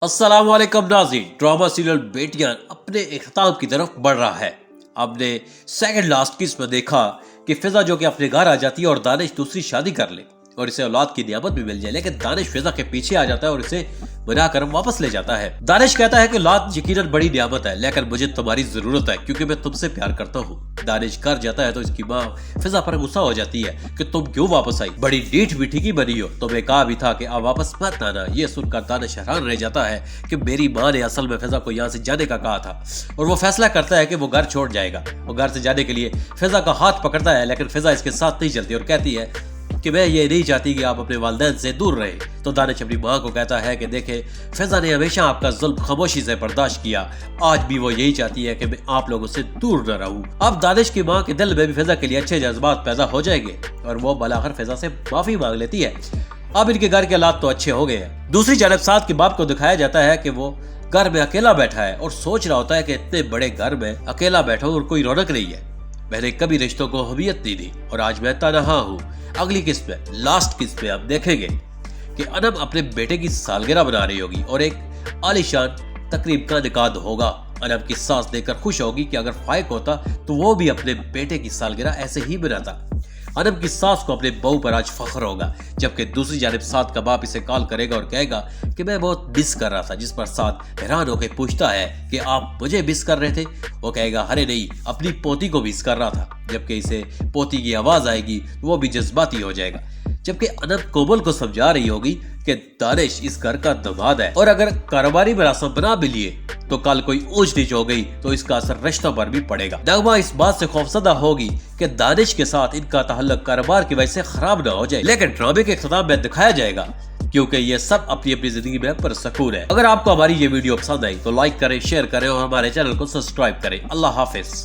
السلام علیکم ناظرین، ڈرامہ سیریل بیٹیاں اپنے اختتام کی طرف بڑھ رہا ہے۔ ہم نے سیکنڈ لاسٹ قسط میں دیکھا کہ فضا جو کہ اپنے گھر آ جاتی ہے اور دانش دوسری شادی کر لے اور اسے اولاد کی نعمت بھی مل جائے، لیکن دانش فضا کے پیچھے آ جاتا ہے اور اسے بنا کر واپس لے جاتا ہے۔ دانش کہتا ہے کہ اولاد یقیناً بڑی نعمت ہے، لیکن مجھے تمہاری ضرورت ہے کیونکہ میں تم سے پیار کرتا ہوں۔ دانش گھر جاتا ہے تو اس کی ماں فضا پر غصہ ہو جاتی ہے کہ تم کیوں واپس آئی، بڑی ڈیٹھ میٹھی کی بنی ہو، تمہیں کہا بھی تھا کہ اب واپس مت آنا۔ یہ سن کر دانش حیران رہ جاتا ہے کہ میری ماں نے اصل میں فضا کو یہاں سے جانے کا کہا تھا، اور وہ فیصلہ کرتا ہے کہ وہ گھر چھوڑ جائے گا۔ وہ گھر سے جانے کے لیے فضا کا ہاتھ پکڑتا ہے، لیکن فضا اس کے ساتھ نہیں چلتی اور کہتی ہے کہ میں یہ نہیں چاہتی کہ آپ اپنے والدین سے دور رہیں۔ تو دانش اپنی ماں کو کہتا ہے کہ دیکھیں، فضا نے ہمیشہ آپ کا ظلم خاموشی سے برداشت کیا، آج بھی وہ یہی چاہتی ہے کہ میں آپ لوگوں سے دور نہ رہوں۔ اب دانش کی ماں کے دل میں بھی فضا کے لیے اچھے جذبات پیدا ہو جائیں گے اور وہ بلاخر فضا سے معافی مانگ لیتی ہے۔ اب ان کے گھر کے حالات تو اچھے ہو گئے ہیں۔ دوسری جانب سعد کے باپ کو دکھایا جاتا ہے کہ وہ گھر میں اکیلا بیٹھا ہے اور سوچ رہا ہوتا ہے کہ اتنے بڑے گھر میں اکیلا بیٹھا اور کوئی رونق نہیں ہے، میں نے کبھی رشتوں کو اہمیت نہیں دی اور آج میں تنہا ہوں۔ اگلی قسط میں، لاسٹ قسط میں، آپ دیکھیں گے کہ انم اپنے بیٹے کی سالگرہ بنا رہی ہوگی اور ایک عالیشان تقریب کا انعقاد ہوگا۔ انم کی ساس دیکھ کر خوش ہوگی کہ اگر فائق ہوتا تو وہ بھی اپنے بیٹے کی سالگرہ ایسے ہی بناتا۔ انم کی ساس کو اپنے بہو پر آج فخر ہوگا، جبکہ دوسری جانب سعد کا باپ اسے کال کرے گا اور کہے گا کہ میں بہت مس کر رہا تھا، جس پر سعد حیران ہو کے پوچھتا ہے کہ آپ مجھے مس کر رہے تھے؟ وہ کہے گا ارے نہیں، اپنی پوتی کو مس کر رہا تھا۔ جبکہ اسے پوتی کی آواز آئے گی وہ بھی جذباتی ہو جائے گا، جبکہ انم کومل کو سمجھا رہی ہوگی کہ دانش اس گھر کا داماد ہے اور اگر کاروباری مراسم بنا بھی لیے تو کل کوئی اونچ نیچ ہو گئی تو اس کا اثر رشتوں پر بھی پڑے گا۔ نغمہ اس بات سے خوفزدہ ہوگی کہ دانش کے ساتھ ان کا تعلق کاروبار کی وجہ سے خراب نہ ہو جائے، لیکن ڈرامے کے اختتام میں دکھایا جائے گا کیونکہ یہ سب اپنی اپنی زندگی میں پرسکون ہے۔ اگر آپ کو ہماری یہ ویڈیو پسند آئی تو لائک کریں، شیئر کریں اور ہمارے چینل کو سبسکرائب کریں۔ اللہ حافظ۔